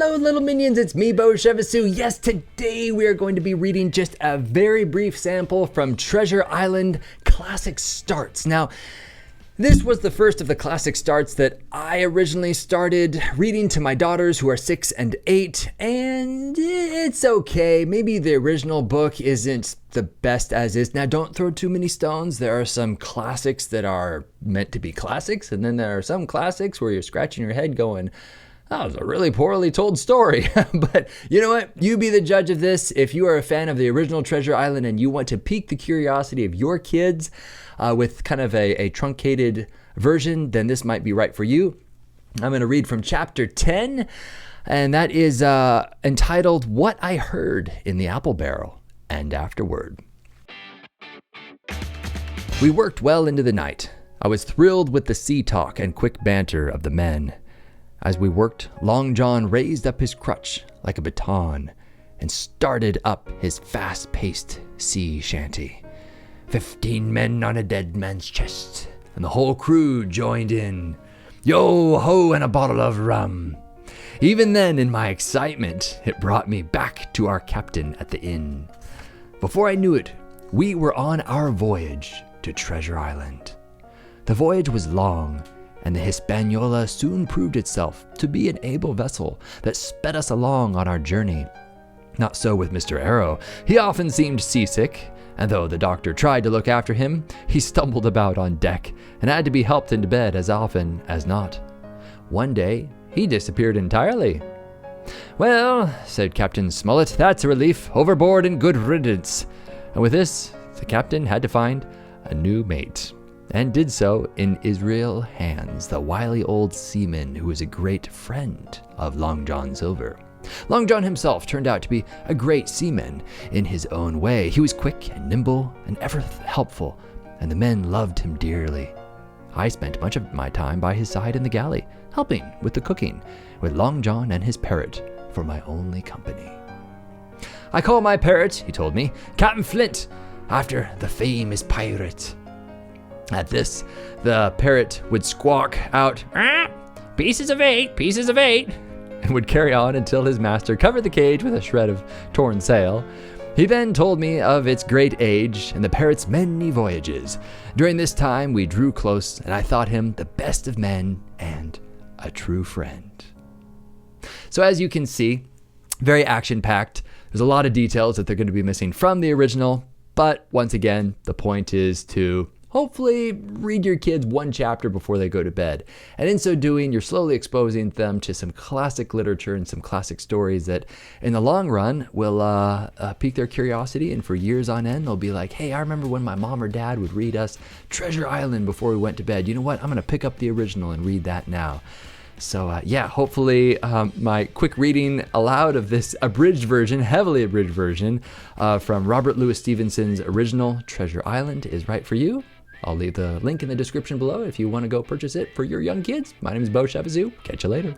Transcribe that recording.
Hello, little minions. It's me, Beau. Yes, today we are going to be reading just a very brief sample from Treasure Island Classic Starts. Now, this was the first of the classic starts that I originally started reading to my daughters who are 6 and 8, and it's okay. Maybe the original book isn't the best as is. Now, don't throw too many stones. There are some classics that are meant to be classics, and then there are some classics where you're scratching your head going, that was a really poorly told story. But you know what? You be the judge of this. If you are a fan of the original Treasure Island and you want to pique the curiosity of your kids with kind of a truncated version, then this might be right for you. I'm going to read from chapter 10, and that is entitled What I Heard in the Apple Barrel and Afterward. We worked well into the night. I was thrilled with the sea talk and quick banter of the men. As we worked, Long John raised up his crutch like a baton and started up his fast-paced sea shanty. 15 men on a dead man's chest, and the whole crew joined in. Yo-ho and a bottle of rum. Even then, in my excitement, it brought me back to our captain at the inn. Before I knew it, we were on our voyage to Treasure Island. The voyage was long, and the Hispaniola soon proved itself to be an able vessel that sped us along on our journey. Not so with Mr. Arrow. He often seemed seasick, and though the doctor tried to look after him, he stumbled about on deck and had to be helped into bed as often as not. One day, he disappeared entirely. Well, said Captain Smollett, that's a relief. Overboard and good riddance. And with this, the captain had to find a new mate. And did so in Israel Hands, the wily old seaman who was a great friend of Long John Silver. Long John himself turned out to be a great seaman in his own way. He was quick and nimble and ever helpful, and the men loved him dearly. I spent much of my time by his side in the galley, helping with the cooking, with Long John and his parrot for my only company. I call my parrot, he told me, Captain Flint, after the famous pirate. At this, the parrot would squawk out, pieces of eight, and would carry on until his master covered the cage with a shred of torn sail. He then told me of its great age and the parrot's many voyages. During this time, we drew close, and I thought him the best of men and a true friend. So as you can see, very action-packed. There's a lot of details that they're going to be missing from the original, but once again, the point is to hopefully read your kids one chapter before they go to bed. And in so doing, you're slowly exposing them to some classic literature and some classic stories that in the long run will pique their curiosity. And for years on end, they'll be like, hey, I remember when my mom or dad would read us Treasure Island before we went to bed. You know what? I'm going to pick up the original and read that now. So hopefully my quick reading aloud of this abridged version, heavily abridged version from Robert Louis Stevenson's original Treasure Island is right for you. I'll leave the link in the description below if you want to go purchase it for your young kids. My name is Beau. Catch you later.